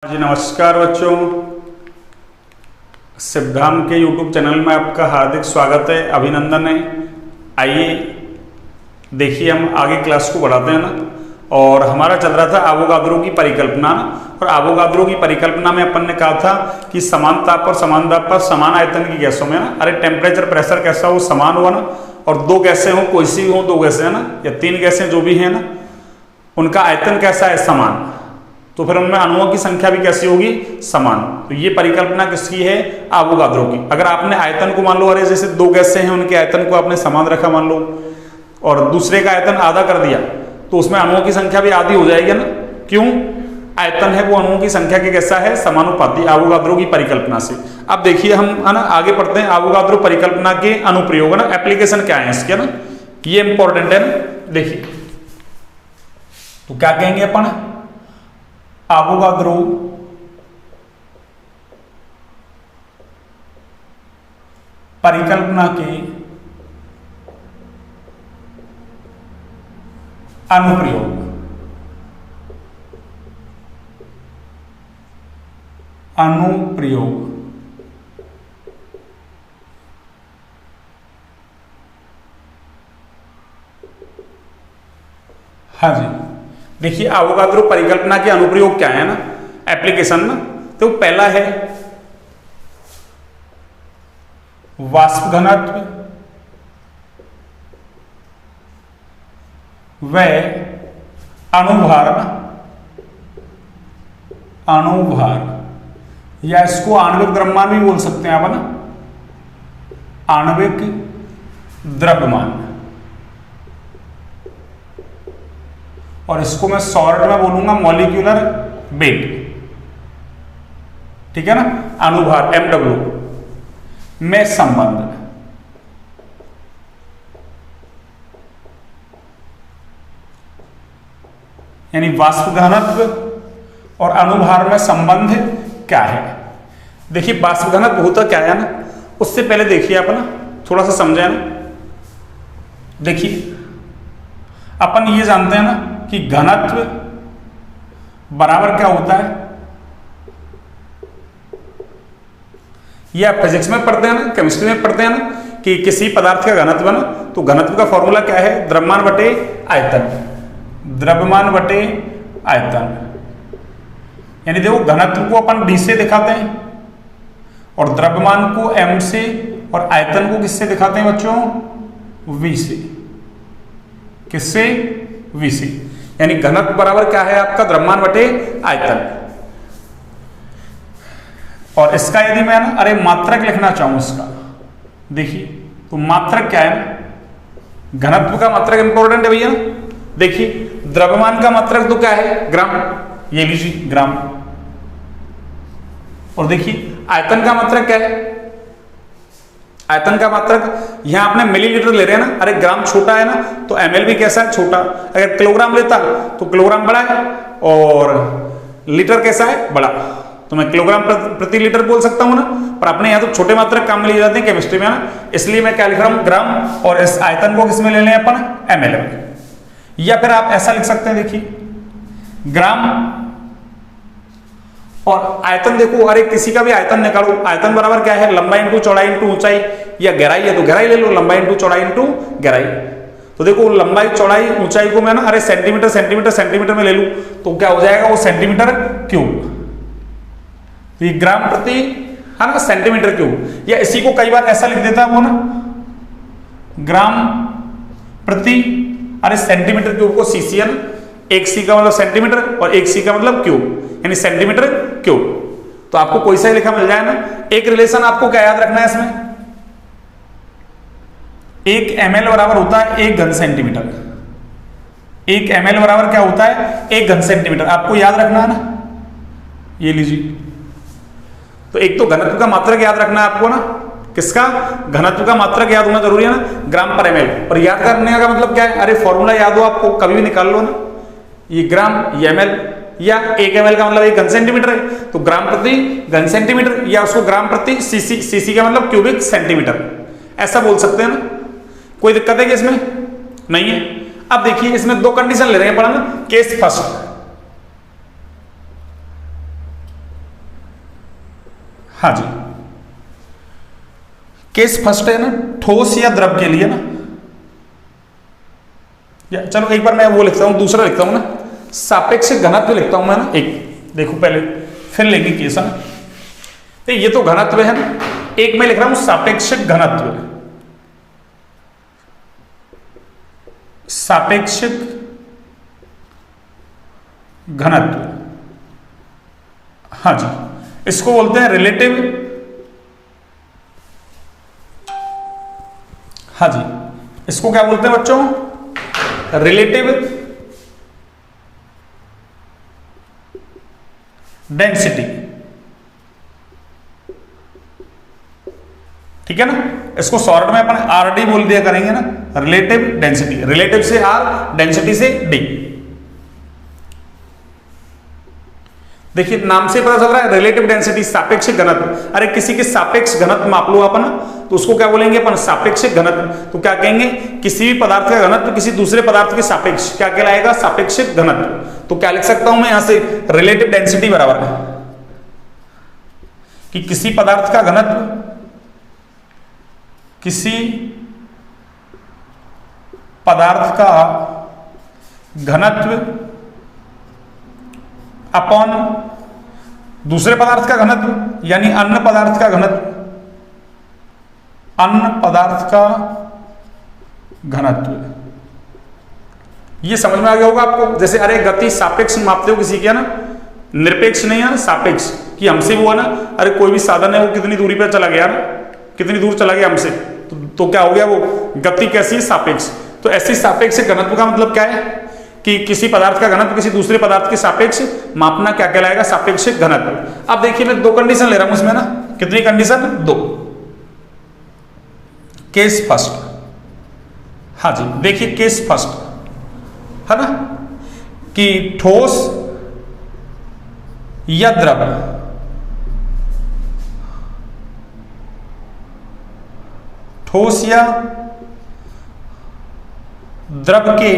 जी नमस्कार बच्चों, सिद्धांत के YouTube चैनल में आपका हार्दिक स्वागत है, अभिनंदन है। आइए देखिए हम आगे क्लास को बढ़ाते हैं ना। और हमारा चल रहा था एवोगाद्रो की परिकल्पना। और एवोगाद्रो की परिकल्पना में अपन ने कहा था कि समान ताप और समान दाब पर समान आयतन की गैसों में ना, अरे टेम्परेचर प्रेशर कैसा हो, समान हुआ ना, और दो गैसें हो, कोई सी हो, दो गैसें है ना, या तीन गैसें जो भी है ना, उनका आयतन कैसा है, समान। तो फिर उनमें अणुओं की संख्या भी कैसी होगी, समान। तो ये परिकल्पना किसकी है, एवोगाद्रो की। अगर आपने आयतन को मान लो, अरे जैसे दो गैसें हैं, उनके आयतन को आपने समान रखा मान लो, और दूसरे का आयतन आधा कर दिया, तो उसमें अणुओं की संख्या भी आधी हो जाएगी ना। क्यों? आयतन है वो अणुओं की संख्या के कैसा है, समानुपाती, एवोगाद्रो की परिकल्पना से। अब देखिए हम है ना आगे पढ़ते हैं एवोगाद्रो परिकल्पना के अनुप्रयोग ना, एप्लीकेशन क्या है इसके ना, ये इंपॉर्टेंट है ना। देखिए तो क्या कहेंगे अपन, एवोगाद्रो परिकल्पना के अनुप्रयोग। हाँ जी, देखिए एवोगाद्रो परिकल्पना के अनुप्रयोग क्या है ना, एप्लीकेशन ना। तो पहला है वाष्प घनत्व व अणुभार, या इसको आणविक द्रव्यमान भी बोल सकते हैं आप ना, आणविक द्रव्यमान। और इसको मैं शॉर्ट में बोलूंगा मॉलिक्यूलर वेट, ठीक है ना, अणुभार MW में संबंध। यानी वाष्प घनत्व और अणुभार में संबंध क्या है। देखिए वाष्प घनत्व होता क्या है ना, उससे पहले देखिए आप ना थोड़ा सा समझे ना। देखिए अपन ये जानते हैं ना कि घनत्व बराबर क्या होता है, यह फिजिक्स में पढ़ते हैं ना, केमिस्ट्री में पढ़ते हैं ना, कि किसी पदार्थ का घनत्व ना, तो घनत्व का फॉर्मूला क्या है, द्रव्यमान बटे आयतन। द्रव्यमान बटे आयतन, यानी देखो घनत्व को अपन D से दिखाते हैं, और द्रव्यमान को M से, और आयतन को किससे दिखाते हैं बच्चों, V से। किससे? V से। यानी घनत्व बराबर क्या है आपका, द्रव्यमान बटे आयतन। और इसका यदि मैं ना अरे मात्रक लिखना चाहूं इसका, देखिए तो मात्रक क्या है ना, घनत्व का मात्रक इंपॉर्टेंट है भैया। देखिए द्रव्यमान का मात्रक तो क्या है, ग्राम, ये लीजिए ग्राम। और देखिए आयतन का मात्रक क्या है, आयतन का मात्रक यहां आपने मिलीलीटर ले रहे हैं ना, अरे ग्राम छोटा है ना, तो ml भी कैसा है, छोटा। अगर किलोग्राम लेता तो किलोग्राम बड़ा है, और लीटर कैसा है, बड़ा। तो मैं किलोग्राम प्रति लीटर बोल सकता हूं ना, पर अपने यहाँ तो छोटे मात्रक काम में लिए जाते हैं केमिस्ट्री में ना, इसलिए मैं क्या लिख रहा हूं, ग्राम। और इस आयतन को किसमें ले लें अपन, ml में। या फिर आप ऐसा लिख सकते हैं, देखिए ग्राम और आयतन। देखो अरे किसी का भी आयतन निकालो, आयतन बराबर क्या है, लंबाई इंटू चौड़ाई इंटू ऊंचाई, या गहराई है तो गहराई ले लो, लंबाई इंटू चौड़ाई इंटू गहराई। तो देखो लंबाई चौड़ाई ऊंचाई को मैं ना अरे सेंटीमीटर सेंटीमीटर सेंटीमीटर में ले लूं, तो क्या हो जाएगा वो सेंटीमीटर क्यूब। तो ये ग्राम प्रति है ना सेंटीमीटर क्यूब। या इसी को कई बार ऐसा लिख देता हूं ना, ग्राम प्रति अरे सेंटीमीटर क्यूब को सीसी है ना, एक सी का मतलब सेंटीमीटर और एक सी का मतलब क्यूब, यानी सेंटीमीटर क्यूब। तो आपको कोई सा ही लिखा मिल जाए ना। एक रिलेशन आपको क्या याद रखना है इसमें, एक ml बराबर होता है एक घन सेंटीमीटर। एक ml बराबर क्या होता है, एक घन सेंटीमीटर। आपको याद रखना है ना, ये लीजिए। तो एक तो घनत्व का मात्रक याद रखना है आपको ना, किसका, घनत्व का मात्रक याद होना जरूरी है ना, ग्राम पर ml। और याद करने का मतलब क्या है, अरे फॉर्मूला याद हो आपको, कभी भी निकाल लो ना, ये ग्राम, ये ml, या एक ml का मतलब एक घन सेंटीमीटर है, तो ग्राम प्रति घन सेंटीमीटर, या उसको ग्राम प्रति सीसी, सीसी का मतलब क्यूबिक सेंटीमीटर, ऐसा बोल सकते हैं ना। कोई दिक्कत है कि इसमें नहीं है। अब देखिए इसमें दो कंडीशन ले रहे हैं, पढ़ा ना, केस फर्स्ट। हाँ जी, केस फर्स्ट है ना, ठोस या द्रव के लिए ना, या चलो एक बार मैं वो लिखता हूं, दूसरा लिखता हूं ना, सापेक्ष घनत्व लिखता हूं मैं ना एक, देखो पहले फिर लेंगे केस है ना। तो ये तो घनत्व है ना, एक मैं लिख रहा हूं सापेक्ष घनत्व, सापेक्ष घनत्व, हाँ जी, इसको बोलते हैं रिलेटिव, हाँ जी, इसको क्या बोलते हैं बच्चों, रिलेटिव डेंसिटी, ठीक है ना। इसको शॉर्ट में अपन आरडी बोल दिया करेंगे ना, रिलेटिव डेंसिटी, रिलेटिव से आर, डेंसिटी से डी। देखिए नाम से पता चल रहा है, रिलेटिव डेंसिटी सापेक्ष घनत्व। अरे किसी के सापेक्ष घनत्व माप लो अपन, तो उसको क्या बोलेंगे अपन, सापेक्ष घनत्व। तो क्या कहेंगे, किसी भी पदार्थ का घनत्व किसी दूसरे पदार्थ के सापेक्ष क्या कहलाएगा, सापेक्ष घनत्व। तो क्या लिख सकता हूं मैं यहां से, रिलेटिव डेंसिटी बराबर है कि किसी पदार्थ का घनत्व किसी पदार्थ का घनत्व अपॉन दूसरे पदार्थ का घनत्व, यानी अन्य पदार्थ का घनत्व, अन्य पदार्थ का घनत्व। ये समझ में आ गया होगा आपको। जैसे अरे गति सापेक्ष मापते हो किसी के, ना निरपेक्ष नहीं है, सापेक्ष, कि हमसे वो है ना, अरे कोई भी साधन है वो कितनी दूरी पर चला गया ना, कितनी दूर चला गया हमसे, तो क्या हो गया, वो गति कैसी है, सापेक्ष। तो ऐसी सापेक्ष घनत्व का मतलब क्या है कि किसी पदार्थ का घनत्व किसी दूसरे पदार्थ के सापेक्ष मापना क्या कहलाएगा, सापेक्ष घनत्व। अब देखिए मैं दो कंडीशन ले रहा हूं इसमें ना, कितनी कंडीशन, दो। केस फर्स्ट, हाँ जी, देखिए केस फर्स्ट है ना, कि ठोस या द्रव, ठोस या द्रव के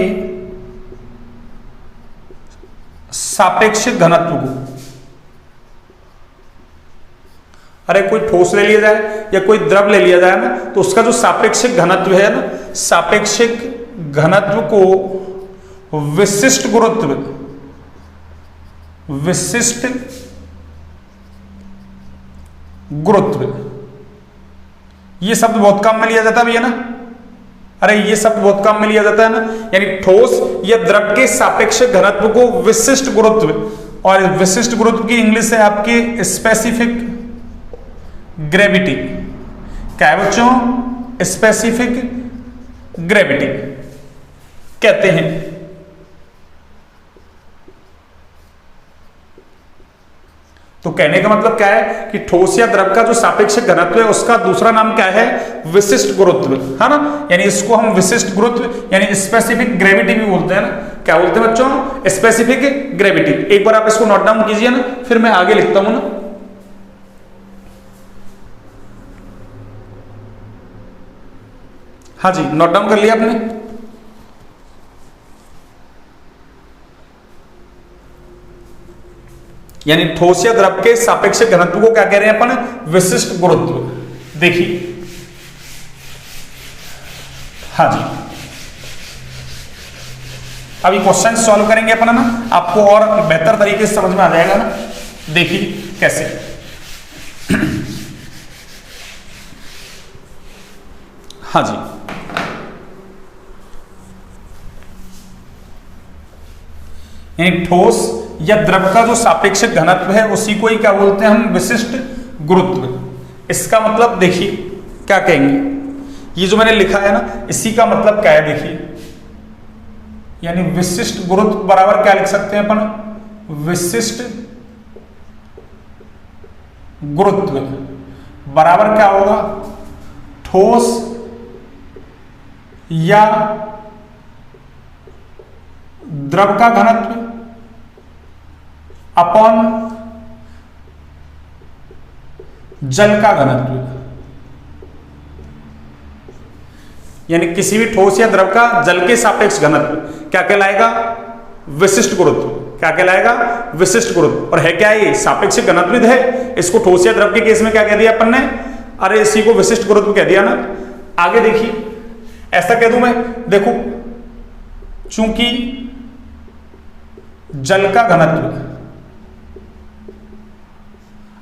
सापेक्ष घनत्व को, अरे कोई ठोस ले लिया जाए या कोई द्रव ले लिया जाए ना, तो उसका जो सापेक्षिक घनत्व है ना, सापेक्षिक घनत्व को विशिष्ट गुरुत्व, विशिष्ट गुरुत्व, ये शब्द बहुत काम में लिया जाता है भैया ना, अरे ये शब्द बहुत काम में लिया जाता है ना, यानी ठोस या द्रव के सापेक्ष घनत्व को विशिष्ट गुरुत्व, और विशिष्ट गुरुत्व की इंग्लिश है आपकी स्पेसिफिक ग्रेविटी। क्या है बच्चों, स्पेसिफिक ग्रेविटी कहते हैं। तो कहने का मतलब क्या है कि ठोस या द्रव का जो सापेक्ष घनत्व है उसका दूसरा नाम क्या है, विशिष्ट गुरुत्व, है ना। यानी इसको हम विशिष्ट गुरुत्व यानी स्पेसिफिक ग्रेविटी भी बोलते हैं ना। क्या बोलते हैं बच्चों, स्पेसिफिक ग्रेविटी। एक बार आप इसको नोट डाउन कीजिए ना, फिर मैं आगे लिखता हूं ना। हाँ जी, नोट डाउन कर लिया आपने। यानी ठोस या द्रव के सापेक्ष घनत्व को क्या कह रहे हैं अपन, विशिष्ट गुरुत्व। देखिए, हाँ जी, अभी क्वेश्चन सॉल्व करेंगे अपन ना, आपको और बेहतर तरीके से समझ में आ जाएगा ना। देखिए कैसे, हाँ जी, यानी ठोस या द्रव का जो सापेक्ष घनत्व है उसी को ही क्या बोलते हैं हम, विशिष्ट गुरुत्व। इसका मतलब देखिए क्या कहेंगे, ये जो मैंने लिखा है ना, इसी का मतलब क्या है देखिए, यानी विशिष्ट गुरुत्व बराबर क्या लिख सकते हैं अपन, विशिष्ट गुरुत्व बराबर क्या होगा, ठोस या द्रव का घनत्व अपॉन जल का घनत्व। यानी किसी भी ठोस या द्रव का जल के सापेक्ष घनत्व क्या कहलाएगा, विशिष्ट गुरुत्व क्या कहलाएगा, विशिष्ट गुरुत्व। और है क्या ये, सापेक्षिक घनत्व है। इसको ठोस या द्रव के केस में क्या कह दिया अपन ने, अरे इसी को विशिष्ट गुरुत्व कह दिया ना। आगे देखिए, ऐसा कह दूं मैं, देखो चूंकि जल का घनत्व,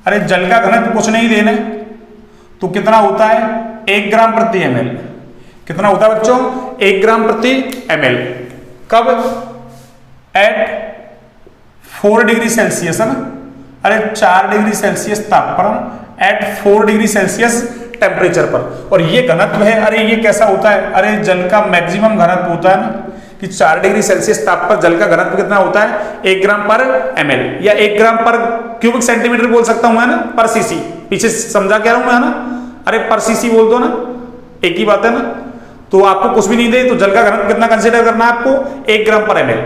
अरे जल का घनत्व कुछ नहीं देना तो कितना होता है, 1 ग्राम प्रति ml। कितना होता है बच्चों, 1 ग्राम प्रति ml। कब, एट 4 डिग्री सेल्सियस है ना, अरे 4 डिग्री सेल्सियस तापमान एट 4 डिग्री सेल्सियस टेम्परेचर पर। और ये घनत्व है, अरे ये कैसा होता है, अरे जल का मैक्सिमम घनत्व होता है ना कि 4 डिग्री सेल्सियस ताप पर जल का घनत्व कितना होता है, 1 ग्राम पर ml, या 1 ग्राम पर क्यूबिक सेंटीमीटर बोल सकता हूं मैं ना, पर सीसी। पीछे समझा क्या रहा हूं मैं ना, अरे पर सीसी बोल दो ना, एक ही बात है ना। तो आपको कुछ भी नहीं दे तो जल का घनत्व कितना कंसीडर करना है आपको, 1 ग्राम पर ml,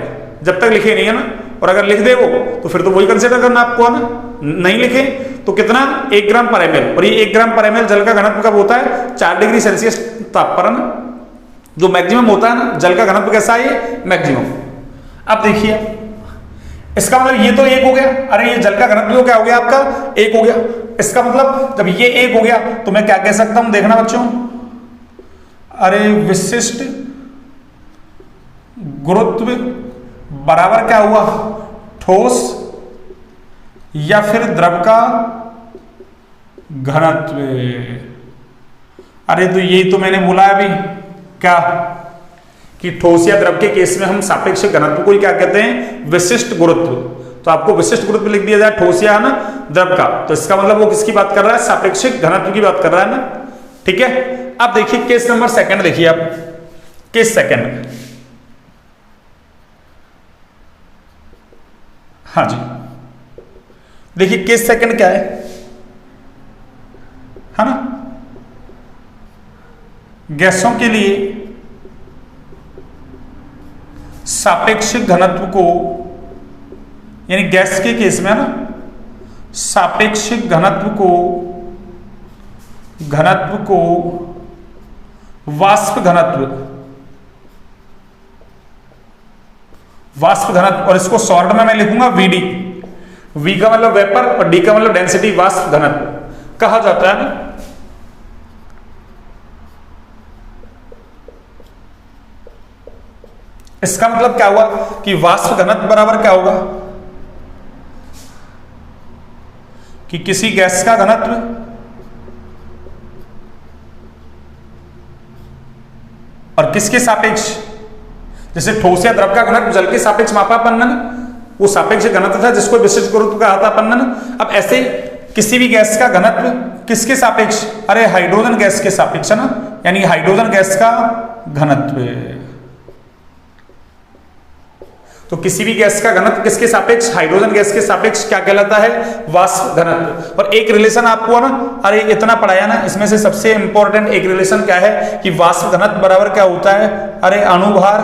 जब तक लिखे नहीं है ना। और अगर लिख दे वो तो फिर तो वही कंसीडर करना आपको है ना, नहीं लिखे तो कितना, 1 ग्राम पर ml। और ये 1 ग्राम पर ml जल का घनत्व कब होता है, 4 डिग्री सेल्सियस तापमान, जो मैक्सिमम होता है ना जल का घनत्व कैसा है, मैक्सिमम। अब देखिए इसका मतलब ये तो 1 हो गया, अरे ये जल का घनत्व क्या हो गया आपका, 1 हो गया। इसका मतलब जब ये 1 हो गया तो मैं क्या कह सकता हूं, देखना बच्चों, अरे विशिष्ट गुरुत्व बराबर क्या हुआ, ठोस या फिर द्रव का घनत्व। अरे तो ये तो मैंने बोला अभी क्या, कि ठोस या द्रव के केस में हम सापेक्षिक घनत्व को क्या कहते हैं, विशिष्ट गुरुत्व। तो आपको विशिष्ट गुरुत्व लिख दिया जाए ठोस या ना द्रव का, तो इसका मतलब वो किसकी बात कर रहा है, सापेक्षिक घनत्व की बात कर रहा है ना, ठीक है। अब देखिए केस नंबर सेकंड, देखिए आप केस सेकंड, हाँ जी देखिए केस सेकंड क्या है ना, गैसों के लिए सापेक्षिक घनत्व को, यानी गैस के केस में है ना, सापेक्षिक घनत्व को वाष्प घनत्व, और इसको शॉर्ट में मैं लिखूंगा वीडी। वी का मतलब वेपर और डी का मतलब डेंसिटी, वाष्प घनत्व कहा जाता है ना। इसका मतलब क्या हुआ कि वाष्प घनत्व बराबर क्या होगा, कि किसी गैस का घनत्व और किसके सापेक्ष, जैसे ठोस या द्रव का घनत्व जल के सापेक्ष मापा अपन ने, वो सापेक्ष घनत्व था जिसको विशिष्ट गुरुत्व कहा था अपन ने। अब ऐसे किसी भी गैस का घनत्व किसके सापेक्ष, अरे हाइड्रोजन गैस के सापेक्ष है ना, यानी हाइड्रोजन गैस का घनत्व। तो किसी भी गैस का घनत्व किसके सापेक्ष, हाइड्रोजन गैस के सापेक्ष क्या कहलाता है, वाष्प घनत्व। और एक रिलेशन आपको ना, अरे इतना पढ़ाया ना, इसमें से सबसे इंपॉर्टेंट एक रिलेशन क्या है कि वाष्प घनत्व बराबर क्या होता है, अरे अणुभार,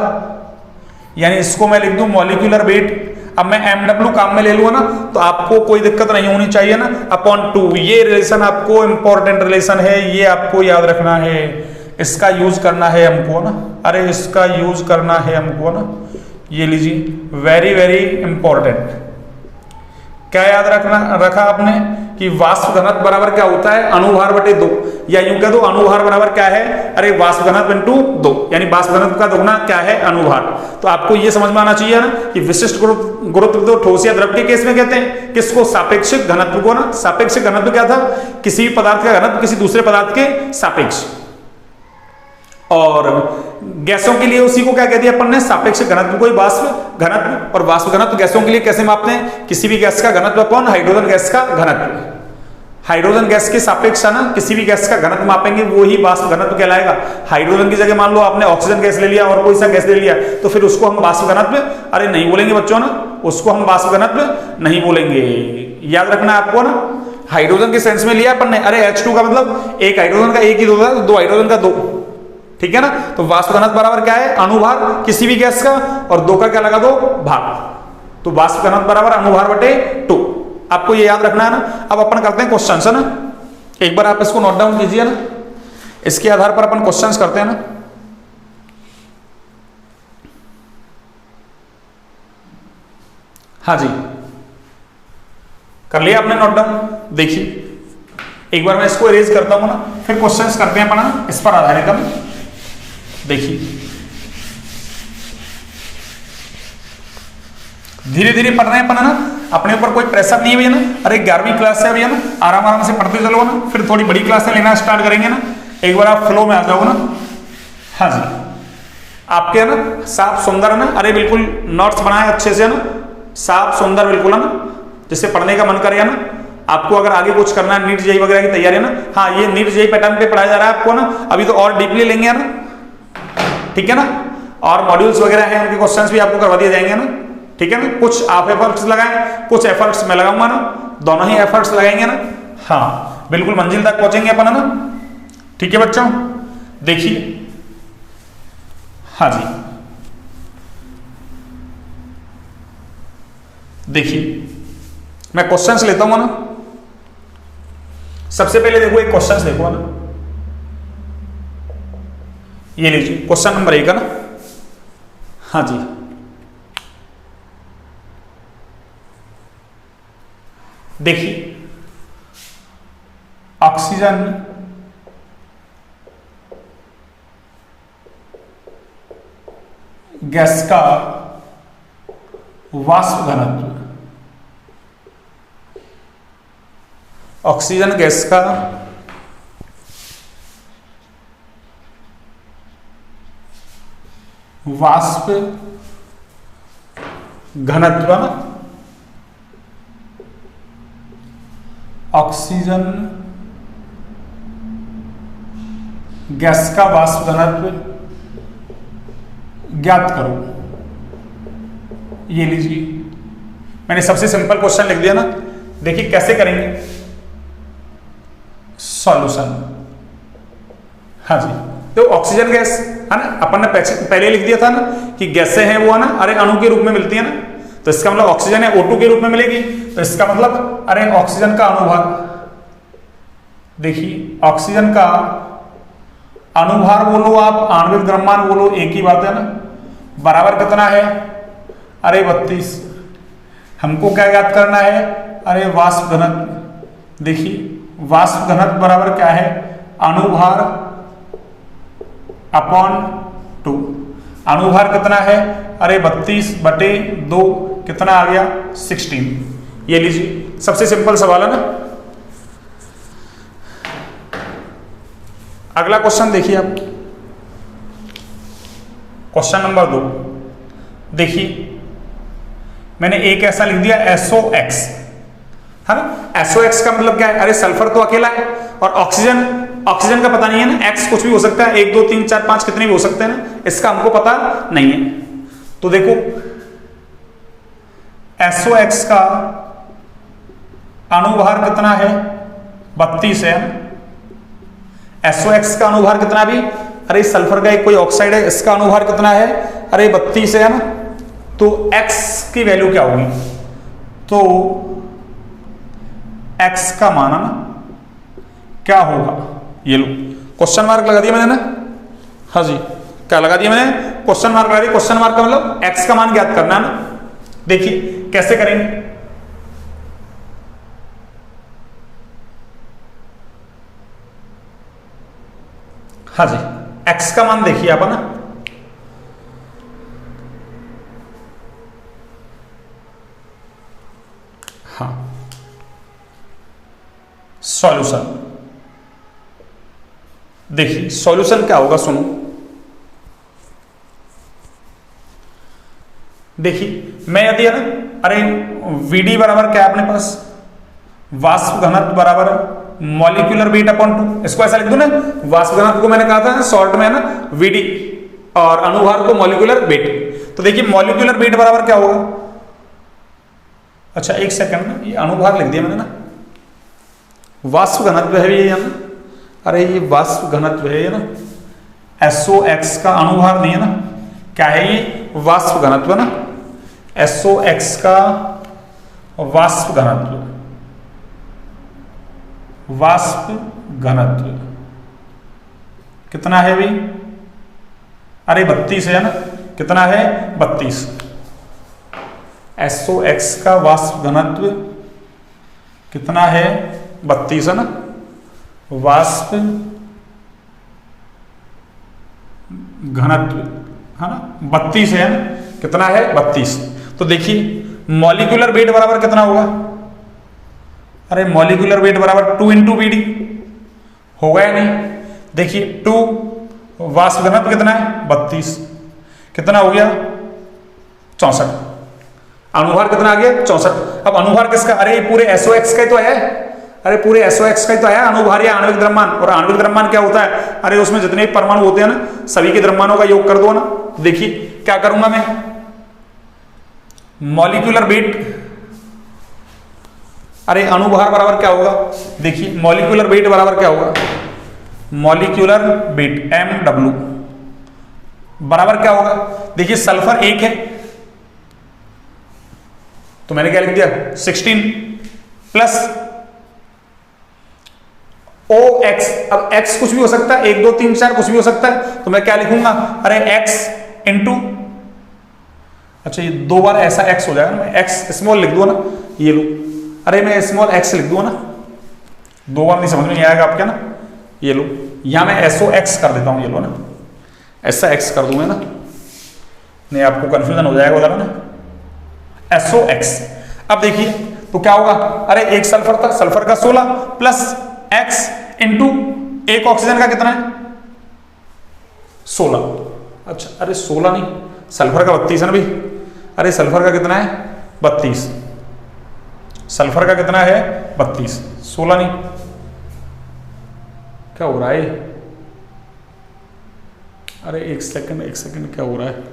यानी इसको मैं लिख दूं मॉलिक्यूलर वेट। अब मैं MW काम में ले लूंगा ना तो आपको कोई दिक्कत नहीं होनी चाहिए ना, अपॉन 2। ये रिलेशन आपको इंपॉर्टेंट रिलेशन है, ये आपको याद रखना है, इसका यूज करना है हमको ना, अरे इसका यूज करना है हमको ना, ये लीजिए वेरी वेरी इंपॉर्टेंट। क्या याद रखा आपने कि वाष्प घनत्व बराबर क्या होता है, अणुभार बटे 2, या यूं कह दो अणुभार बराबर क्या है, अरे वाष्प घनत्व इंटू 2, यानी वाष्प घनत्व का दोगुना क्या है, अणुभार। तो आपको ये समझ में आना चाहिए ना कि विशिष्ट गुरुत्व तो ठोस या द्रव के केस में कहते हैं किसको, सापेक्षिक घनत्व को ना। सापेक्षिक घनत्व क्या था, किसी भी पदार्थ का घनत्व किसी दूसरे पदार्थ के सापेक्ष। और गैसों के लिए उसी को क्या कह दिया अपन ने, सापेक्षिक घनत्व को ही वाष्प घनत्व। और वाष्प घनत्व गैसों के लिए कैसे मापते हैं, किसी भी गैस का घनत्व अपॉन हाइड्रोजन गैस का घनत्व। हाइड्रोजन गैस के सापेक्ष है ना, किसी भी गैस का घनत्व मापेंगे वो ही वाष्प घनत्व कहलाएगा। हाइड्रोजन की जगह मान लो आपने ऑक्सीजन गैस ले लिया और कोई सा गैस ले लिया तो फिर उसको हम वाष्प घनत्व अरे नहीं बोलेंगे बच्चों ना, उसको हम वाष्प घनत्व नहीं बोलेंगे, याद रखना है आपको ना। हाइड्रोजन के सेंस में लिया अपन ने, अरे H2 का मतलब एक हाइड्रोजन का एक ही होता है, 2 हाइड्रोजन का 2, ठीक है ना। तो वाष्प घनत्व बराबर क्या है, अणुभार किसी भी गैस का, और 2 का क्या लगा दो, भाग। तो वाष्प घनत्व बराबर अणुभार बटे 2, आपको ये याद रखना है ना। अब अपन करते हैं क्वेश्चंस है ना, एक बार आप इसको नोट डाउन कीजिए ना, इसके आधार पर अपन क्वेश्चंस करते हैं ना। हाँ जी, कर लिया आपने नोट डाउन। देखिए एक बार मैं इसको इरेज करता हूं ना, फिर क्वेश्चंस करते हैं अपना इस पर आधारित हम। देखिए धीरे धीरे पढ़ रहे हैं अपन ना, अपने ऊपर कोई प्रेशर नहीं है भैया ना। अरे 11वीं क्लास से भैया ना, आराम आराम से पढ़ते चलो ना, फिर थोड़ी बड़ी क्लास से लेना स्टार्ट करेंगे ना, एक बार आप फ्लो में आ जाओ ना। हाँ जी, आपके ना साफ सुंदर है ना, अरे बिल्कुल नोट्स बनाए अच्छे से ना, साफ सुंदर बिल्कुल है ना, जिससे पढ़ने का मन करे ना। आपको अगर आगे कुछ करना है, नीट जेईई वगैरह की तैयारी है ना, हाँ ये नीट जेईई पैटर्न पे पढ़ाया जा रहा है आपको ना, अभी तो और डीपली लेंगे ना, ठीक है ना। और मॉड्यूल्स वगैरह हैं, उनके क्वेश्चंस भी आपको करवा दिए जाएंगे ना, ठीक है ना। कुछ आप एफर्ट्स लगाएं, कुछ एफर्ट्स मैं लगाऊंगा ना, दोनों ही एफर्ट्स लगाएंगे ना। हाँ बिल्कुल मंजिल तक पहुंचेंगे अपन है ना, ठीक है बच्चों। देखिए हाँ जी, देखिए मैं क्वेश्चंस लेता हूं ना। सबसे पहले देखो एक क्वेश्चंस देखो ना, ये लीजिए क्वेश्चन नंबर 1 है ना। हाँ जी, देखिए ऑक्सीजन गैस का वाष्प घनत्व, ऑक्सीजन गैस का वाष्प घनत्व, ऑक्सीजन गैस का वाष्प घनत्व ज्ञात करो। ये लीजिए मैंने सबसे सिंपल क्वेश्चन लिख दिया ना। देखिए कैसे करेंगे सॉल्यूशन। हाँ जी, तो ऑक्सीजन गैस है ना, अपन ने पहले लिख दिया था ना कि गैसें हैं वो है ना, अरे अणु के रूप में मिलती है ना, तो इसका मतलब ऑक्सीजन है O2 के रूप में मिलेगी, तो इसका मतलब अरे ऑक्सीजन का अनुभार, देखिए ऑक्सीजन का अनुभार बोलो आप, आणविक द्रव्यमान बोलो, एक ही बात है ना। बराबर कितना है, अरे 32। हमको क्या याद करना है, अरे वाष्प घनत्व। देखिए वाष्प घनत्व बराबर क्या है, अनुभार अपॉन 2। अनुभार कितना है, अरे 32/2, कितना आ गया 16। ये लीजिए सबसे सिंपल सवाल है ना। अगला क्वेश्चन देखिए आप, क्वेश्चन नंबर 2। देखिए मैंने एक ऐसा लिख दिया SOX है ना। SOX का मतलब क्या है, अरे सल्फर तो अकेला है, और ऑक्सीजन का पता नहीं है ना, X कुछ भी हो सकता है, 1 2 3 4 5 कितने भी हो सकते हैं ना, इसका हमको पता नहीं है। तो देखो SOX का अनुभार कितना है, 32 है। SOX का अनुभार कितना भी, अरे सल्फर का एक कोई ऑक्साइड है, इसका अनुभार कितना है, अरे 32 है ना। तो X की वैल्यू क्या होगी, तो X का मान ना क्या होगा, ये लो क्वेश्चन मार्क लगा दिया मैंने ना। हाँ जी, क्या लगा दिया मैंने, क्वेश्चन मार्क लगा दिया। क्वेश्चन मार्क का मतलब X का मान ज्ञात करना है ना। देखिए कैसे करेंगे, हाँ जी X का मान देखिए आप ना। हाँ सॉल्यूशन, देखिए सॉल्यूशन क्या होगा, सुनो। देखिए मैं यदि है ना, अरे VD बराबर क्या है अपने पास, वाष्प घनत्व बराबर मॉलिक्यूलर वेट अपॉन 2। इसको ऐसा लिख दूं ना, वाष्प घनत्व को मैंने कहा था शॉर्ट में है ना VD, और अनुभार को मॉलिक्यूलर वेट। तो देखिए मॉलिक्यूलर वेट बराबर क्या होगा, अच्छा एक सेकंड ना, ये अनुभार लिख दिया मैंने ना, वाष्प घनत्व है ये ना, अरे ये वाष्प घनत्व है ये ना, SOX का अनुभार नहीं है ना, क्या है ये वाष्प घनत्व ना, SOX का वाष्प घनत्व, वाष्प घनत्व कितना है भाई, अरे 32 है ना, कितना है 32। SOx का वाष्प घनत्व कितना है? 32 है ना। वाष्प घनत्व है ना 32 है ना। कितना है? 32। तो देखिए मॉलिक्यूलर वेट बराबर कितना होगा? अरे मॉलिक्यूलर वेट बराबर 2 × BD होगा या नहीं? देखिए 2, वाष्प घनत्व कितना है? 32। कितना हो गया? 64। अनुभार कितना आ गया? 64। अब अनुभार किसका? अरे पूरे SOx का ही तो है। अरे पूरे SOx का ही तो है अनुभार या आणविक द्रव्यमान। और आणविक द्रव्यमान क्या होता है? अरे उसमें जितने भी परमाणु होते हैं ना, सभी के द्रव्यमानों का योग कर दो ना। देखिए क्या करूंगा मैं, मॉलिक्यूलर वेट, अरे अनुभार बराबर क्या होगा? देखिए मॉलिक्यूलर वेट बराबर क्या होगा? मॉलिक्यूलर वेट MW बराबर क्या होगा? देखिए सल्फर 1 है तो मैंने क्या लिख दिया? 16 प्लस OX। अब X कुछ भी हो सकता है, 1 2 3 4 कुछ भी हो सकता है, तो मैं क्या लिखूंगा? अरे X इंटू, अच्छा ये 2 बार ऐसा X हो जाएगा ना, मैं X स्मॉल लिख दूँ ना, ये लो। अरे मैं स्मॉल X लिख दूँ ना, 2 बार नहीं समझ में नहीं आएगा आपके ना, ये लो। यहां मैं SOX कर देता हूं, ये लो ना, ऐसा X कर दूंगा ना, नहीं आपको कंफ्यूजन हो जाएगा उधर ना। SOX। अब देखिए तो क्या होगा? अरे एक सल्फर था, सल्फर का 16 प्लस X इंटू एक ऑक्सीजन का कितना है? 16। अच्छा अरे 16 नहीं, सल्फर का 32 है ना भाई। अरे सल्फर का कितना है? 32। सल्फर का कितना है? 32। 16 नहीं, क्या हो रहा है? अरे एक सेकंड क्या हो रहा है?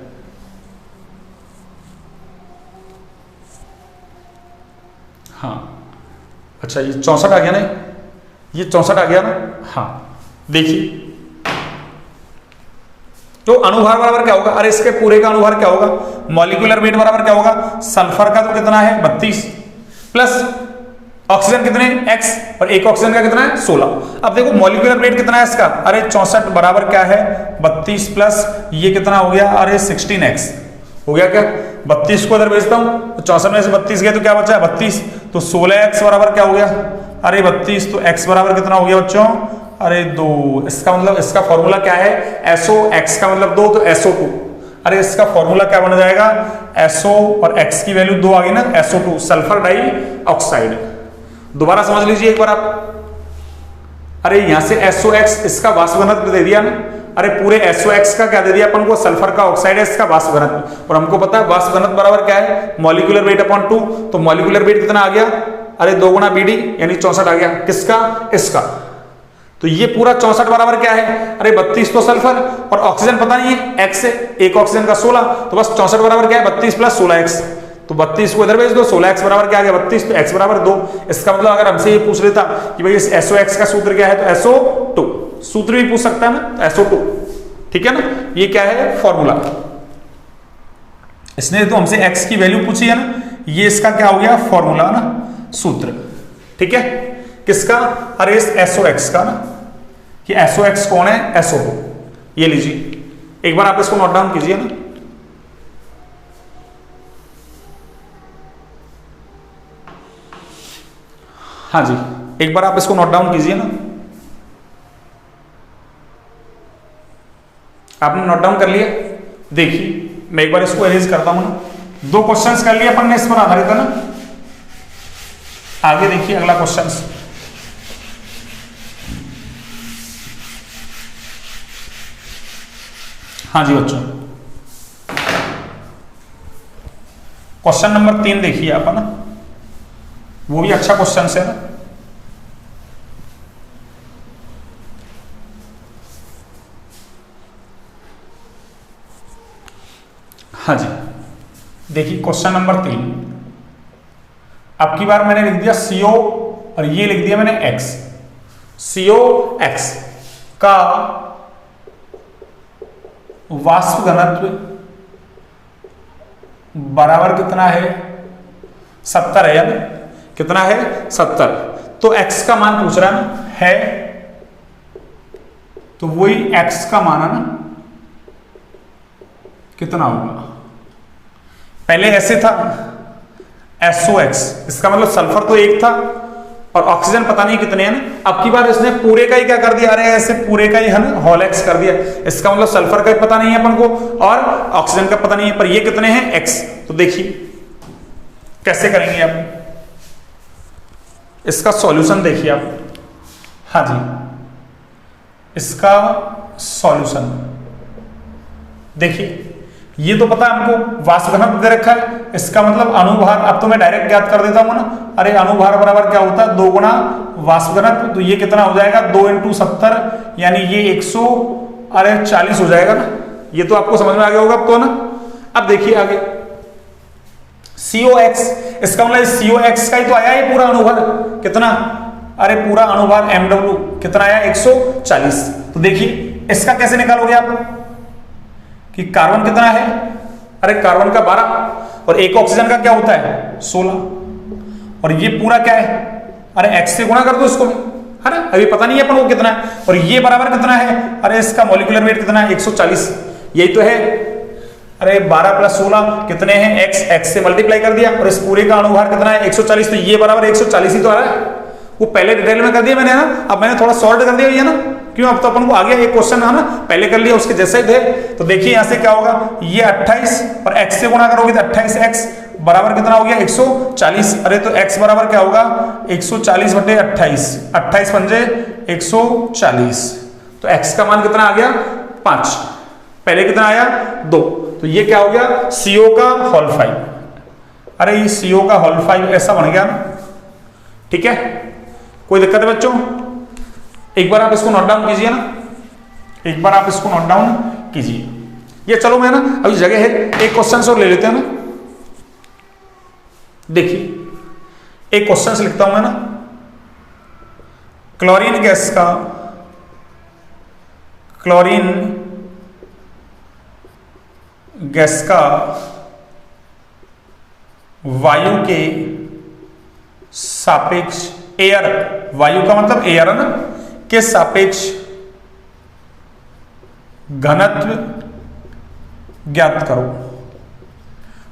हाँ अच्छा ये 64 आ गया ना, ये 64 आ गया ना। हाँ देखिए तो अनुभार बराबर क्या होगा? अरे इसके पूरे का अनुभार क्या होगा? मॉलिक्यूलर वेट बराबर क्या होगा? सल्फर का तो कितना है? 32 प्लस ऑक्सीजन कितने? X, और एक ऑक्सीजन का कितना है? 16। अब देखो मॉलिक्यूलर वेट कितना है इसका? अरे 64 बराबर क्या है? 32 प्लस ये कितना हो गया? अरे 16X हो गया क्या? 32 को इधर भेजता हूं तो 64 में से 32 गए तो क्या बचा? 32। तो 16X बराबर क्या हो गया? अरे 32, तो X बराबर कितना हो गया बच्चों? अरे 2। इसका मतलब इसका फॉर्मूला क्या है? SOX का मतलब 2, तो SO2। अरे इसका फॉर्मूला क्या बन जाएगा? SO और X की वैल्यू 2 आ गई ना, SO2 सल्फर डाई ऑक्साइड। दोबारा समझ लीजिए एक बार आप। अरे यहां से SOX इसका वाष्प घनत्व दे दिया ना, अरे पूरे SOX का क्या दे दिया अपन को? सल्फर का ऑक्साइड है इसका वाष्प घनत्व। और हमको पता है वाष्प घनत्व बराबर क्या है? Molecular weight upon 2। तो मॉलिक्यूलर वेट कितना आ गया? अरे 2 गुना BD यानी 64 आ गया। किसका? इसका। तो ये पूरा 64 बराबर क्या है? अरे 32 तो सल्फर और ऑक्सीजन पता नहीं है, X है, एक ऑक्सीजन का 16, तो बस 64 बराबर क्या है? 32 प्लस 16X। तो 32 को इधर भेज दो, 16X बराबर क्या आ गया? 32, तो X बराबर 2। इसका मतलब अगर हमसे ये पूछ लेता कि भाई इस SOX का सूत्र क्या है, तो SO2 सूत्र भी पूछ सकता है ना, तो SO2। ठीक है ना, ये क्या है? फॉर्मूला। इसने तो हमसे X की वैल्यू पूछी है ना, ये इसका क्या हो गया? फॉर्मूला ना, सूत्र। ठीक है, किसका? अरे इस SOX का ना, कि SOX कौन है? SO2। ये लीजिए एक बार आप इसको नोट डाउन कीजिए ना। हाँ जी, एक बार आप इसको नोट डाउन कीजिए ना। आपने नोट डाउन कर लिया? देखिए मैं एक बार इसको अरेंज करता हूं ना। 2 क्वेश्चंस कर लिए अपन ने, इस पर आधारित है ना। आगे देखिए अगला क्वेश्चन। हाँ जी बच्चों, क्वेश्चन नंबर 3 देखिए आप ना, वो भी अच्छा क्वेश्चन है ना। हाँ जी देखिए क्वेश्चन नंबर 3, अब की बार मैंने लिख दिया CO और ये लिख दिया मैंने X। COX का वाष्प घनत्व बराबर कितना है? 70 है यानी कितना है? 70। तो X का मान पूछ रहा है ना, है तो वही X का मान है ना, कितना होगा? पहले ऐसे था SOX, इसका मतलब सल्फर तो एक था और ऑक्सीजन पता नहीं कितने हैं ना। अब की बार इसने पूरे का ही क्या कर दिया, अरे ऐसे पूरे का ही है ना होल X कर दिया। इसका मतलब सल्फर का पता नहीं है अपन को और ऑक्सीजन का पता नहीं है, पर ये कितने हैं X। तो देखिए कैसे करेंगे आप इसका सॉल्यूशन, देखिए आप, हाँ जी, इसका सॉल्यूशन देखिए, ये तो पता है हमको वाष्प घनत्व दे रखा है, इसका मतलब अणुभार, अब तो मैं डायरेक्ट ज्ञात कर देता हूं ना। अरे अणुभार बराबर क्या होता है, 2 गुना वाष्प घनत्व, तो ये कितना हो जाएगा 2 × 70, यानी ये 140 हो जाएगा ना। ये तो आपको समझ में आ गया होगा अब तो ना। अब देखिए आगे COX, इसका मतलब COX का ही तो आया ये पूरा अणुभार कितना, अरे पूरा अणुभार MW कितना आया 140। तो देखिए इसका कैसे निकालोगे आप कि कार्बन कितना है, अरे कार्बन का 12 और एक ऑक्सीजन का क्या होता है 16, और ये पूरा क्या है, अरे X से गुणा कर दो इसको, है ना, अभी पता नहीं है अपन को कितना है, और ये बराबर कितना है, अरे इसका मॉलिक्यूलर वेट कितना है 140, यही तो है। अरे 12 + 16 कितने हैं X से मल्टीप्लाई कर दिया, और इस पूरे का अणुभार कितना है 140, तो ये बराबर 140 ही तो आ रहा है। वो पहले डिटेल में कर दिया मैंने, है ना, अब मैंने थोड़ा सॉल्व कर दिया, है ना, क्यों, अब तो अपन को आ गया एक क्वेश्चन, है ना, पहले कर लिया उसके जैसे ही थे। तो देखिए यहां से क्या होगा, ये 28 और X से गुणा करोगे तो 28X बराबर कितना हो गया 140। अरे तो X बराबर क्या होगा 140 बटे 28, 28 पंजे 140, तो X का मान कितना आ गया 5, पहले कितना आया 2, तो ये क्या हो गया CO का होल 5। अरे ये CO का होल 5 ऐसा बन गया, ठीक है, कोई दिक्कत है बच्चों। एक बार आप इसको नोट डाउन कीजिए ना, एक बार आप इसको नोट डाउन कीजिए। ये चलो मैं ना अभी जगह है, एक क्वेश्चन और ले लेते हैं ना। देखिए एक क्वेश्चन लिखता हूं मैं ना, क्लोरीन गैस का, क्लोरीन गैस का वायु के सापेक्ष, एयर, वायु का मतलब एयर है ना, के सापेक्ष घनत्व ज्ञात करो।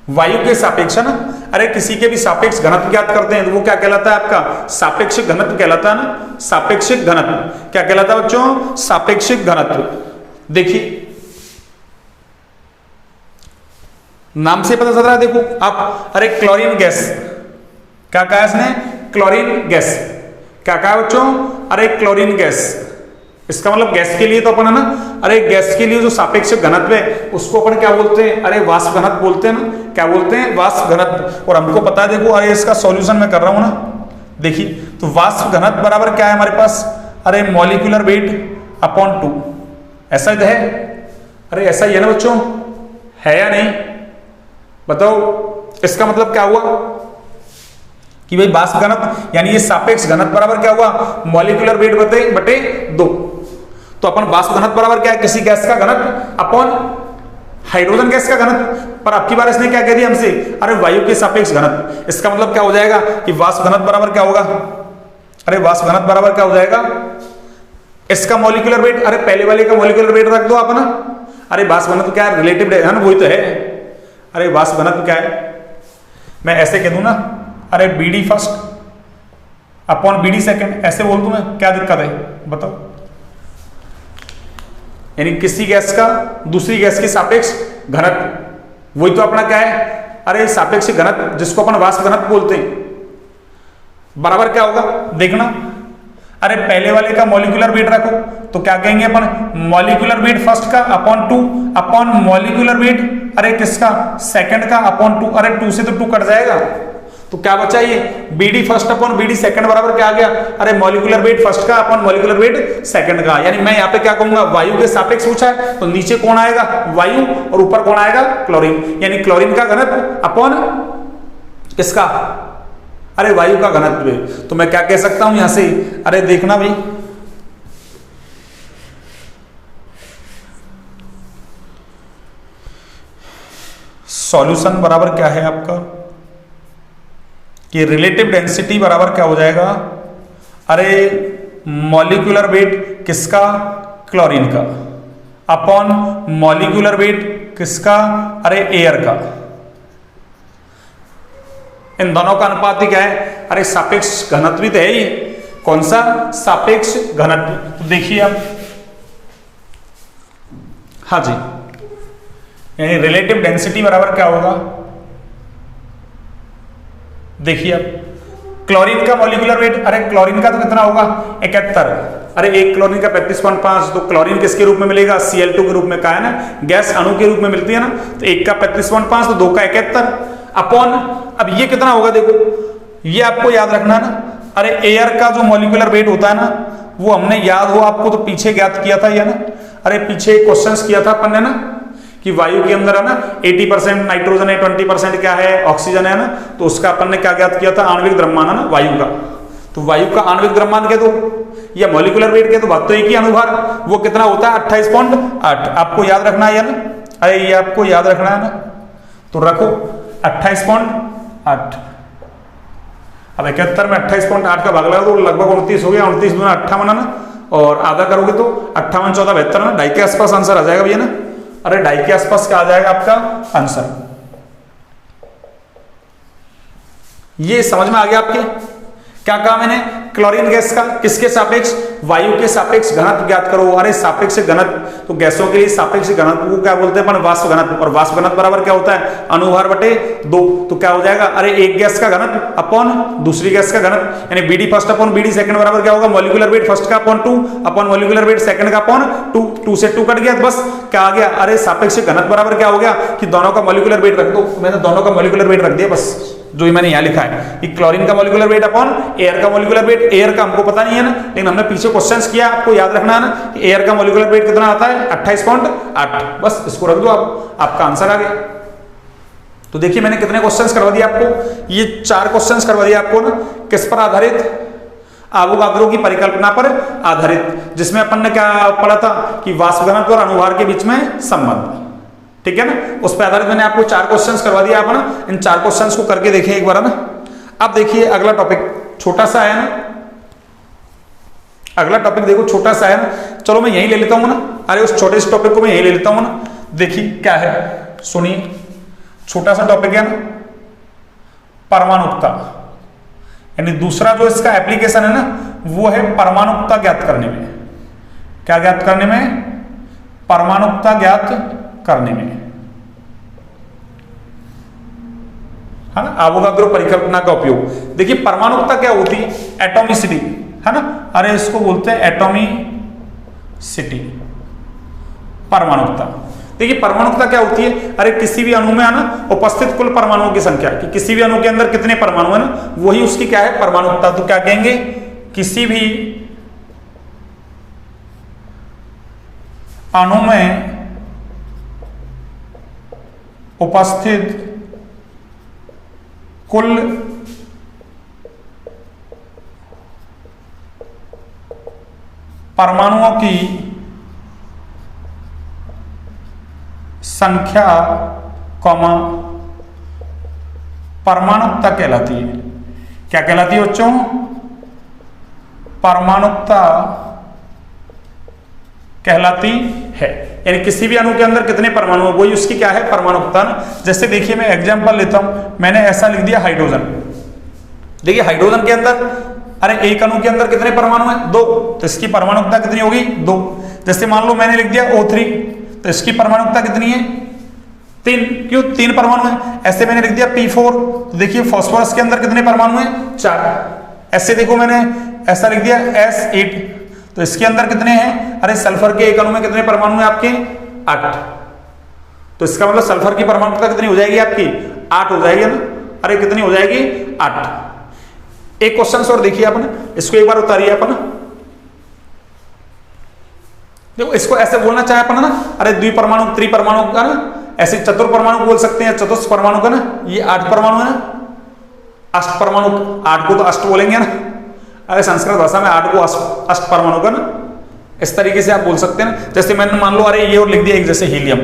वायु के सापेक्ष है ना, अरे किसी के भी सापेक्ष घनत्व ज्ञात करते हैं तो वो क्या कहलाता है आपका सापेक्षिक घनत्व कहलाता है ना। सापेक्षिक घनत्व क्या कहलाता है बच्चों, सापेक्षिक घनत्व। देखिए नाम से पता चल रहा है, देखो आप, अरे क्लोरीन गैस, क्या कहा इसने, क्लोरीन गैस, क्या कहा बच्चों, अरे क्लोरीन गैस, इसका मतलब गैस के लिए तो अपन है ना, अरे गैस के लिए जो सापेक्षिक घनत्व है उसको अपन क्या बोलते हैं, अरे वाष्प घनत्व बोलते हैं ना, क्या बोलते हैं वाष्प घनत्व। और हमको पता है, देखो अरे इसका सॉल्यूशन मैं कर रहा हूं ना, देखिए तो वाष्प घनत्व बराबर क्या है हमारे पास, अरे मॉलिक्यूलर वेट अपॉन 2, ऐसा ही है, अरे ऐसा ही है ना बच्चों, है या नहीं बताओ। इसका मतलब क्या हुआ कि भाई वाष्प घनत्व यानी ये सापेक्ष घनत्व बराबर क्या हुआ, मॉलिक्यूलर वेट बटे 2। तो अपन वाष्प घनत्व बराबर क्या है, किसी गैस का घनत्व अपॉन हाइड्रोजन गैस का घनत्व। पर अब की बार इसने क्या कह दिया हमसे, अरे वायु के सापेक्ष घनत्व। इसका मतलब क्या हो जाएगा कि वाष्प घनत्व बराबर क्या होगा, अरे वाष्प घनत्व बराबर क्या हो जाएगा, इसका मॉलिक्यूलर वेट, अरे पहले वाले का मॉलिक्यूलर वेट रख दो आप ना, अरे वाष्प घनत्व क्या है, रिलेटिव है ना, वही तो है। अरे वाष्प घनत्व क्या है, मैं ऐसे कह दूं ना, अरे BD first upon BD second, ऐसे बोल दूं मैं, क्या दिक्कत है बताओ। यानी किसी गैस का दूसरी गैस के सापेक्ष घनत्व, वही तो अपना क्या है, अरे सापेक्ष घनत्व जिसको अपन वाष्प घनत्व बोलते हैं, बराबर क्या होगा देखना, अरे पहले वाले का मॉलिक्यूलर वेट रखो तो क्या कहेंगे अपन, मॉलिक्यूलर वेट फर्स्ट का अपॉन 2 अपॉन मॉलिक्यूलर वेट, अरे किसका सेकंड का अपॉन 2, अरे 2 से तो 2 कट जाएगा, तो क्या बचा ये BD first upon BD second बराबर क्या आ गया, अरे मॉलिक्यूलर वेट फर्स्ट का अपॉन मॉलिक्यूलर वेट सेकंड का। यानी मैं यहाँ पे क्या कहूंगा, वायु के सापेक्ष पूछा है तो नीचे कौन आएगा वायु और ऊपर कौन आएगा क्लोरीन, यानी क्लोरीन का घनत्व अपॉन किसका, अरे वायु का घनत्व है। तो मैं क्या कह सकता हूं यहां से, अरे देखना भाई, सॉल्यूशन बराबर क्या है आपका कि रिलेटिव डेंसिटी बराबर क्या हो जाएगा, अरे मॉलिक्यूलर वेट किसका, क्लोरीन का अपॉन मॉलिक्यूलर वेट किसका, अरे एयर का। इन दोनों का अनुपात ही क्या है? अरे सापेक्ष घनत्व ही तो है ये। कौन सा? सापेक्ष घनत्व। तो देखिए अब, हाँ जी, यानी रिलेटिव डेंसिटी बराबर क्या होगा? देखिए अब क्लोरीन का मॉलिक्यूलर वेट, अरे क्लोरीन का तो कितना होगा? 71। अरे एक क्लोरीन का 35.5, तो क्लोरीन किसके रूप में मिलेगा? Cl2 के रूप में, का है ना, गैस अणु के रूप में मिलती है ना। तो एक का 35.5 तो दो का 71 अपॉन, अब ये कितना होगा? देखो ये आपको याद रखना है ना। अरे एयर का जो मॉलिक्यूलर वेट होता है ना, वो हमने, याद हो आपको, तो पीछे ज्ञात किया था ये ना। अरे पीछे क्वेश्चंस किया था अपन ने ना, कि वायु के अंदर है ना 80% नाइट्रोजन है, 20% क्या है? ऑक्सीजन है ना। तो उसका अपन ने क्या ज्ञात किया था? आणविक द्रव्यमान है ना वायु का। तो वायु का आणविक द्रव्यमान कह दो या मॉलिक्यूलर वेट कह दो, बात तो एक ही अनुभार, वो कितना होता है? 28.8। आपको याद रखना है ना, अरे ये आपको याद रखना है ना, तो रखो 28.8। अब 71 में 28.8 का भाग लगा तो लगभग 29 हो गया। 29 दूना 58 है ना, और आधा करोगे तो 58 14 72 ना, 2.5 के आसपास आंसर आ जाएगा भैया ना। अरे 2.5 के आसपास क्या आ जाएगा आपका आंसर? ये समझ में आ गया आपके? क्या कहा मैंने? क्लोरीन गैस का किसके सापेक्ष? वायु के सापेक्ष घनत्व ज्ञात करो। अरे सापेक्ष घनत्व, तो गैसों के लिए सापेक्ष घनत्व को क्या बोलते हैं? वाष्प घनत्व। और वाष्प घनत्व बराबर क्या होता है? अनुभार बटे 2। तो क्या हो जाएगा? अरे एक गैस का घनत्व अपॉन दूसरी गैस का घनत्व, यानी VD first upon VD second बराबर क्या होगा? मॉलिक्यूलर वेट फर्स्ट का upon 2 upon molecular weight second का अपॉन 2। 2 से 2 कट गया, बस क्या आ गया? अरे सापेक्ष घनत्व बराबर क्या हो गया? कि दोनों का मॉलिक्यूलर वेट रख दो। मैंने दोनों का मॉलिक्यूलर वेट रख दिया, बस जो मैंने यहां लिखा है कि क्लोरीन का मॉलिक्यूलर वेट अपॉन एयर का मॉलिक्यूलर वेट। एयर का हमको पता नहीं है ना, लेकिन हमने पीछे क्वेश्चंस किया, आपको याद रखना है ना कि एयर का मॉलिक्यूलर वेट कितना आता है? 28.8। बस इसको रख दो, आपका आंसर आ गया। तो देखिए मैंने कितने क्वेश्चंस करवा दिए आपको? ये 4 क्वेश्चंस करवा दिए आपको ना। किस पर आधारित? आवोगाद्रो की परिकल्पना पर आधारित, जिसमें अपन ने क्या पढ़ा था कि वाष्प घनत्व और अनुभार के बीच में संबंध, ठीक है ना। उस पर आधारित मैंने आपको 4 क्वेश्चंस करवा दिया। आप ना इन 4 क्वेश्चंस को करके देखिए एक बार ना। अब देखिए अगला टॉपिक छोटा सा है ना, अगला टॉपिक देखो छोटा सा है ना। चलो मैं यही ले लेता हूं ना, अरे उस छोटे से टॉपिक को मैं यही ले लेता हूं ना। देखिए क्या है, सुनिए, छोटा सा टॉपिक है ना, परमाणुकता, यानी दूसरा जो इसका एप्लीकेशन है ना, वो है परमाणुकता ज्ञात करने में। क्या ज्ञात करने में? परमाणुकता ज्ञात करने में, है ना, आवोगाद्रो परिकल्पना का उपयोग। देखिए परमाणुकता क्या होती है? एटॉमिसिटी, है ना। अरे इसको बोलते हैं एटॉमिसिटी, परमाणुकता। देखिए परमाणुकता क्या होती है? अरे किसी भी अणु में है ना उपस्थित कुल परमाणुओं की संख्या, कि किसी भी अणु के अंदर कितने परमाणु है ना, वही उसकी क्या है? परमाणुकता। तो क्या कहेंगे? किसी भी अणु में उपस्थित कुल परमाणुओं की संख्या कॉमा परमाणुकता कहलाती है। क्या कहलाती है बच्चों? परमाणुकता कहलाती है। यानी किसी भी अणु के अंदर कितने परमाणु है, वही उसकी क्या है? परमाणुकता। जैसे देखिए मैं एग्जांपल लेता हूं, मैंने ऐसा लिख दिया हाइड्रोजन। देखिए हाइड्रोजन के अंदर, अरे एक अणु के अंदर कितने परमाणु हैं? 2, तो इसकी परमाणुकता कितनी होगी? 2। जैसे मान लो मैंने लिख दिया O3, तो इसकी परमाणुकता कितनी है? 3। क्यों? 3 परमाणु है। ऐसे मैंने लिख दिया P4, तो देखिए फास्फोरस के अंदर कितने परमाणु हैं? 4। ऐसे देखो मैंने ऐसा लिख दिया S8, तो इसके अंदर कितने हैं? अरे सल्फर के एक अणु में कितने परमाणु हैं आपके? 8। तो इसका मतलब सल्फर की परमाणुकता कितनी हो जाएगी आपकी? 8 हो जाएगी ना। अरे कितनी हो जाएगी? 8। एक क्वेश्चन और देखिए अपन, इसको एक बार उतारिए अपन। देखो इसको ऐसे बोलना चाहे अपन ना, अरे द्विपरमाणु त्रिपरमाणु का ना, ऐसे चतुर्परमाणु बोल सकते हैं, चतुर्थ परमाणु का ना, ये 8 परमाणु है ना। अष्ट परमाणु, 8 को तो अष्ट बोलेंगे ना, अरे संस्कृत भाषा में 8 को अष्ट परमाणु का ना, इस तरीके से आप बोल सकते हैं ना। जैसे मैंने मान लो अरे ये और लिख दिया एक, जैसे हीलियम,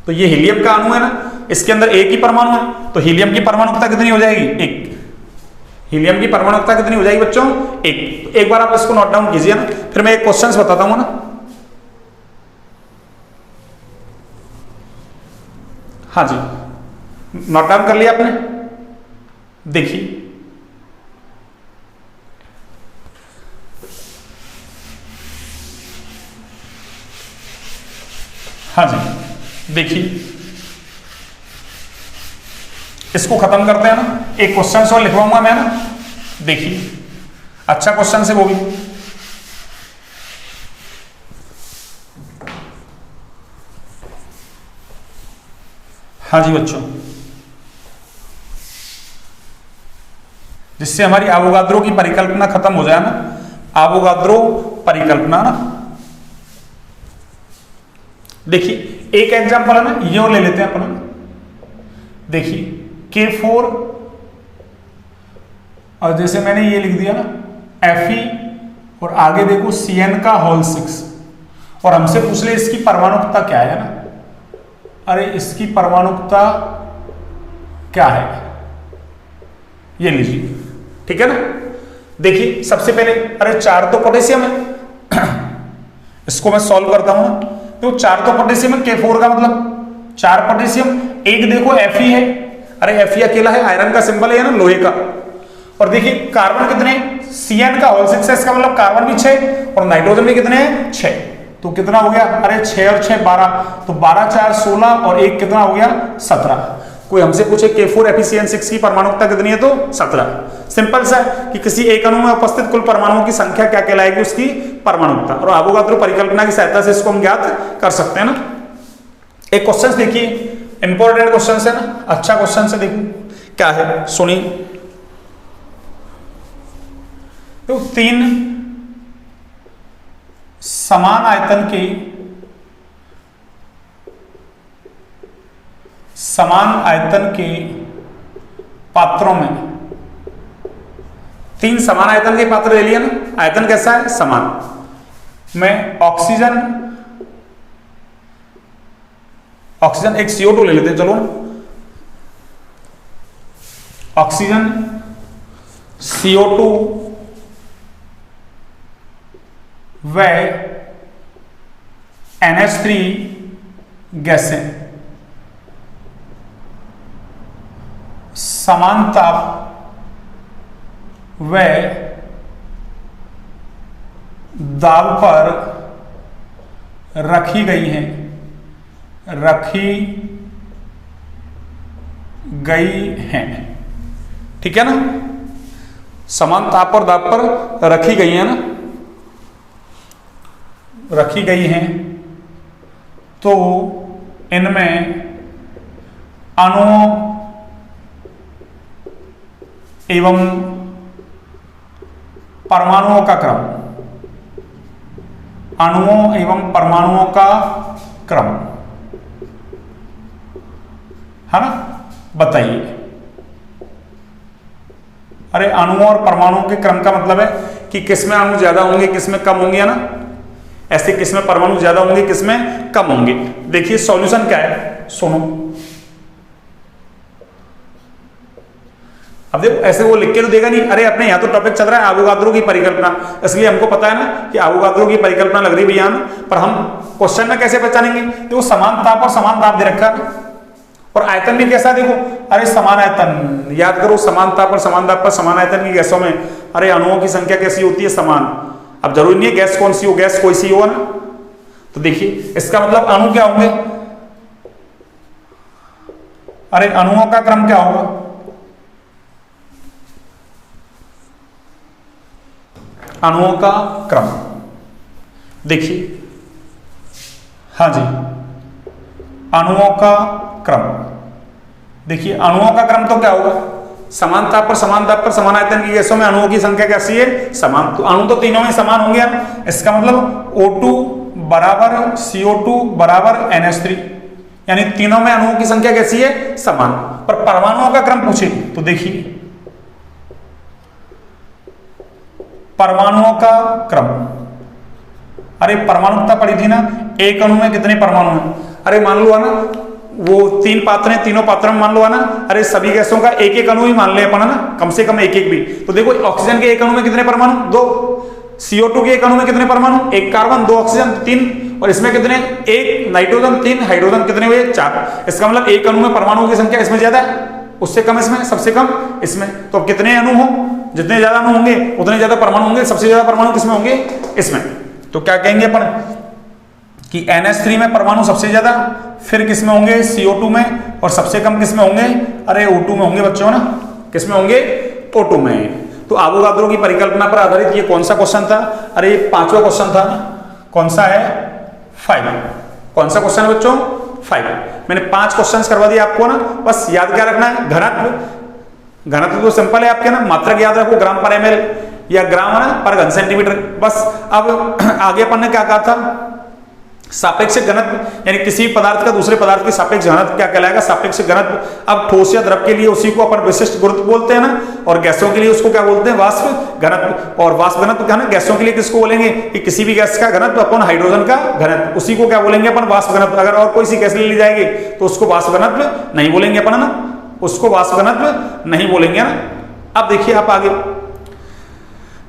तो ये हीलियम का अणु है ना, इसके अंदर एक ही परमाणु है, तो हीलियम की परमाणुकता कितनी हो जाएगी? 1। हीलियम की परमाणुकता कितनी हो जाएगी बच्चों? 1। एक बार आप इसको नोट डाउन कीजिए ना, फिर मैं एक क्वेश्चन बताता हूं ना। हाँ जी, नोट डाउन कर लिया आपने? देखिए हाँ जी, देखिए इसको खत्म करते हैं ना। एक क्वेश्चन और लिखवाऊंगा मैं ना, देखिए अच्छा क्वेश्चन से वो भी। हाँ जी बच्चों, जिससे हमारी एवोगाद्रो की परिकल्पना खत्म हो जाए ना, एवोगाद्रो परिकल्पना ना। देखिए एक एग्जांपल है ना, ये ले लेते हैं अपन। देखिए K4 और जैसे मैंने ये लिख दिया ना Fe और आगे देखो Cn का होल 6 और हमसे पूछ ले इसकी परमाणुकता क्या है ना। अरे इसकी परमाणुकता क्या है, ये लीजिए, ठीक है ना। देखिए सबसे पहले, अरे 4 तो पोटेशियम है, इसको मैं सॉल्व करता हूं ना, तो 4 तो पोटेशियम है, K4 का मतलब 4 पोटेशियम। एक देखो Fe है, अरे Fe अकेला है, आयरन का सिंबल है ना, लोहे का। और देखिए कार्बन कितने, Cn का होल 6 है, इसका मतलब कार्बन भी 6 और नाइट्रोजन भी कितने हैं 6। तो कितना हो गया, अरे 6 और 6 12, तो 12 4 16 और 1 कितना हो गया 17। कोई हमसे पूछे K4 FeCN6 की परमाणुकता कितनी है, तो 17। सिंपल सा है कि किसी एक अणु में उपस्थित कुल परमाणुओं की संख्या क्या कहलाएगी, उसकी परमाणुकता। और एवोगाद्रो परिकल्पना की सहायता से इसको हम ज्ञात कर सकते हैं ना। एक क्वेश्चन देखिए, इंपॉर्टेंट क्वेश्चन है ना, अच्छा क्वेश्चन से देखो क्या है, सुनिए। तो 3 समान आयतन के पात्रों में, 3 समान आयतन के पात्र ले लिया ना, आयतन कैसा है, समान। में ऑक्सीजन एक CO2 ले लेते हैं, चलो ऑक्सीजन CO2 व NH3 गैसें समान ताप व दाब पर रखी गई हैं, ठीक है ना। समान ताप और दाब पर रखी गई है ना, रखी गई हैं, तो इनमें अणुओं एवं परमाणुओं का क्रम, अणुओं एवं परमाणुओं का क्रम है ना, बताइए। अरे अणुओं और परमाणुओं के क्रम का मतलब है कि किसमें अणु ज्यादा होंगे, किसमें कम होंगे, है ना। ऐसे किसमें परमाणु ज्यादा होंगे, किसमें कम होंगे। देखिए सॉल्यूशन क्या है, सुनो। अब देखो ऐसे वो लिख के तो देगा नहीं, अरे अपने यहाँ तो टॉपिक चल रहा है एवोगाद्रो की परिकल्पना, इसलिए हमको पता है ना कि एवोगाद्रो की परिकल्पना लग रही है भैया, पर हम क्वेश्चन में कैसे पहचानेंगे। तो वो समान ताप और समान दाब दे रखा है और आयतन भी कैसा, देखो अरे समान आयतन, याद करो समान ताप और समान दाब पर समान आयतन की गैसों में अरे अणुओं की संख्या कैसी होती है, समान। अब जरूरी नहीं है गैस कौन सी हो, गैस कोई सी हो ना। तो देखिए इसका मतलब अणु क्या होंगे, अरे अणुओं का क्रम क्या होगा, अणुओं का क्रम। देखिए हाँ जी, अणुओं का क्रम। देखिए अणुओं का क्रम तो क्या होगा, समान ताप पर समान दाब पर समान आयतन की गैसों में अणुओं की संख्या कैसी है, समान। तो अणु तो तीनों में समान होंगे ना, इसका मतलब O2 बराबर CO2 बराबर NH3, यानी तीनों में अणुओं की संख्या कैसी है, समान। पर परमाणुओं का क्रम पूछे तो देखिए परमाणुओं का क्रम, अरे परमाणुकता पड़ी थी ना, एक अणु में कितने परमाणु हैं। अरे मान लो है ना, वो 3 पात्र हैं, तीनों पात्रों में मान लो है ना, अरे सभी गैसों का एक एक अणु ही मान ले अपन, है ना, कम से कम एक एक भी। तो देखो ऑक्सीजन के एक अणु में कितने परमाणु, 2। CO2 के एक अणु में कितने परमाणु, 1 कार्बन 2 ऑक्सीजन 3। और इसमें कितने, एक नाइट्रोजन 3, हाइड्रोजन कितने हुए 4। इसका मतलब एक अणु में परमाणुओं की संख्या इसमें ज्यादा है, उससे कम इसमें, सबसे कम इसमें। तो अब कितने अणु हो, जितने ज्यादा अणु होंगे उतने ज्यादा परमाणु होंगे, सबसे ज्यादा परमाणु किसमें होंगे, इसमें। तो क्या कहेंगे अपन कि NH3 में परमाणु सबसे ज्यादा, फिर किसमें होंगे CO2 में, और सबसे कम किसमें होंगे, अरे O2 में होंगे बच्चों ना, किसमें होंगे, O2 में। तो आवोगाद्रो की परिकल्पना पर आधारित ये कौन सा क्वेश्चन था, अरे ये 5वां क्वेश्चन था, कौन सा है 5, कौन सा क्वेश्चन है बच्चों 5। मैंने 5 क्वेश्चंस करवा दिए आपको ना, बस याद क्या रखना है, घनत्व, घनत्व तो सिंपल है आपके ना, मात्रक याद रखो ग्राम पर ml या ग्राम है ना पर घन सेंटीमीटर, बस। अब आगे अपन ने क्या कहा था, सापेक्ष घनत्व, यानी किसी पदार्थ का दूसरे पदार्थ की सापेक्ष घनत्व क्या कहलाएगा, सापेक्ष घनत्व। अब ठोस या द्रव के लिए उसी को अपन विशिष्ट गुरुत्व बोलते हैं ना, और गैसों के लिए उसको क्या बोलते हैं, वाष्प घनत्व। और वाष्प घनत्व क्या है ना, गैसों के लिए किसको बोलेंगे कि किसी भी गैस का घनत्व अपन हाइड्रोजन का घनत्व, उसी को क्या बोलेंगे अपन, वाष्प घनत्व। अगर और कोई सी गैस ले ली जाएगी तो उसको वाष्प घनत्व नहीं बोलेंगे अपन, है ना, उसको वाष्प घनत्व नहीं बोलेंगे ना। अब देखिए आप आगे,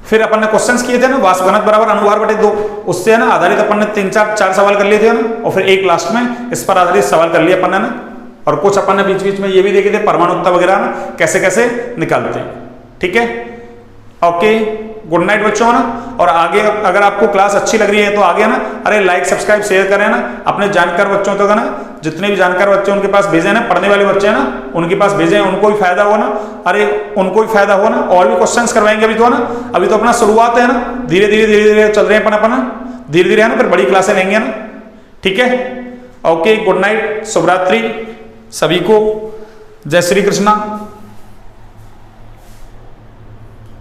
फिर अपन ने क्वेश्चंस किए थे ना, वाष्प घनत्व बराबर अनुभार बटे 2, उससे है ना आधारित अपन ने 3-4 सवाल कर लिए थे ना, और फिर एक लास्ट में इस पर आधारित सवाल कर लिए अपन ने ना। और कुछ अपन ने बीच बीच में ये भी देखे थे परमाणुता वगैरह ना कैसे कैसे निकालते हैं, ठीक है। ओके, गुड नाइट बच्चों ना। और आगे अगर आपको क्लास अच्छी लग रही है तो आगे ना, अरे लाइक सब्सक्राइब शेयर करें ना, अपने जानकार बच्चों तक ना, जितने भी जानकार बच्चे उनके पास भेजें ना, पढ़ने वाले बच्चे हैं ना उनके पास भेजें, उनको भी फायदा हो ना, अरे उनको भी फायदा हो ना। और भी क्वेश्चंस करवाएंगे अभी तो ना, अभी तो अपना शुरुआत है ना, धीरे धीरे चल रहे हैं अपन धीरे धीरे है ना, फिर बड़ी क्लासें लेंगे ना, ठीक है। ओके, गुड नाइट, शुभ रात्रि सभी को, जय श्री कृष्णा।